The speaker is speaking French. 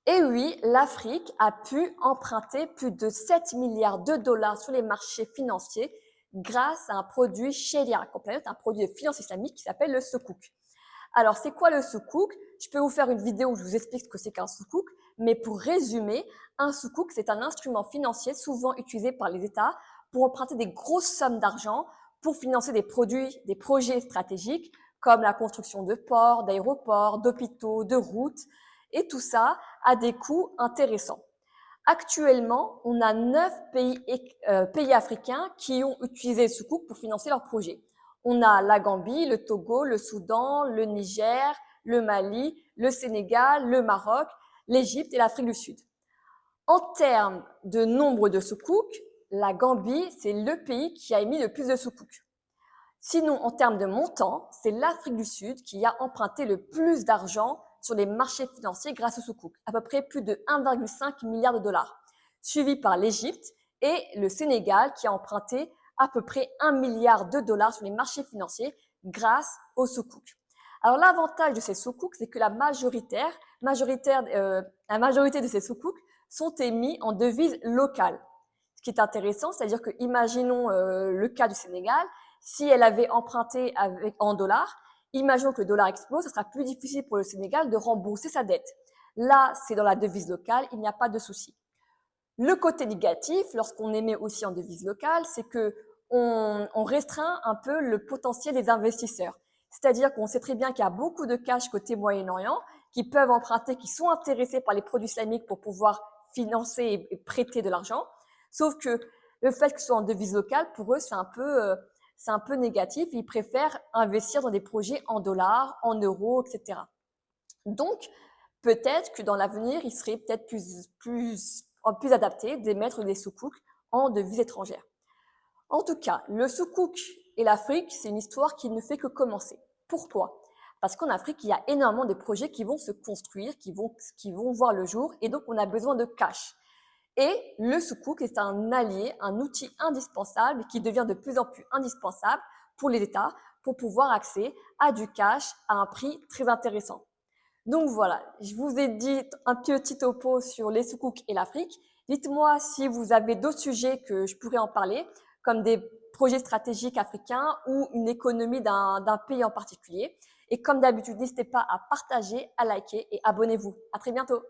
Et oui, l'Afrique a pu emprunter plus de 7 milliards de dollars sur les marchés financiers grâce à un produit Sharia Compliant, un produit de finance islamique qui s'appelle le sukuk. Alors, c'est quoi le sukuk? Je peux vous faire une vidéo où je vous explique ce que c'est qu'un sukuk, mais pour résumer, un sukuk, c'est un instrument financier souvent utilisé par les États pour emprunter des grosses sommes d'argent pour financer des projets stratégiques comme la construction de ports, d'aéroports, d'hôpitaux, de routes, et tout ça à des coûts intéressants. Actuellement, on a 9 pays africains qui ont utilisé le sukuk pour financer leurs projets. On a la Gambie, le Togo, le Soudan, le Niger, le Mali, le Sénégal, le Maroc, l'Égypte et l'Afrique du Sud. En termes de nombre de sukuk, la Gambie, c'est le pays qui a émis le plus de sukuk. Sinon, en termes de montant, c'est l'Afrique du Sud qui a emprunté le plus d'argent sur les marchés financiers grâce au sukuk, à peu près plus de 1,5 milliard de dollars, suivi par l'Égypte et le Sénégal qui a emprunté à peu près 1 milliard de dollars sur les marchés financiers grâce au sukuk. Alors l'avantage de ces sukuk, c'est que la majorité de ces sukuk sont émis en devise locale. Ce qui est intéressant, c'est-à-dire que imaginons le cas du Sénégal, si elle avait emprunté en dollars, imaginons que le dollar explose, ce sera plus difficile pour le Sénégal de rembourser sa dette. Là, c'est dans la devise locale, il n'y a pas de souci. Le côté négatif, lorsqu'on émet aussi en devise locale, c'est que on restreint un peu le potentiel des investisseurs. C'est-à-dire qu'on sait très bien qu'il y a beaucoup de cash côté Moyen-Orient qui peuvent emprunter, qui sont intéressés par les produits islamiques pour pouvoir financer et prêter de l'argent. Sauf que le fait que ce soit en devise locale, pour eux, c'est un peu négatif. Ils préfèrent investir dans des projets en dollars, en euros, etc. Donc, peut-être que dans l'avenir, il serait peut-être plus adapté d'émettre des sukuk en devises étrangères. En tout cas, le sukuk et l'Afrique, c'est une histoire qui ne fait que commencer. Pourquoi? Parce qu'en Afrique, il y a énormément de projets qui vont se construire, qui vont voir le jour, et donc on a besoin de cash. Et le sukuk est un allié, un outil indispensable qui devient de plus en plus indispensable pour les États pour pouvoir accéder à du cash à un prix très intéressant. Donc voilà, je vous ai dit un petit topo sur les sukuk et l'Afrique. Dites-moi si vous avez d'autres sujets que je pourrais en parler, comme des projets stratégiques africains ou une économie d'un pays en particulier. Et comme d'habitude, n'hésitez pas à partager, à liker et abonnez-vous. À très bientôt.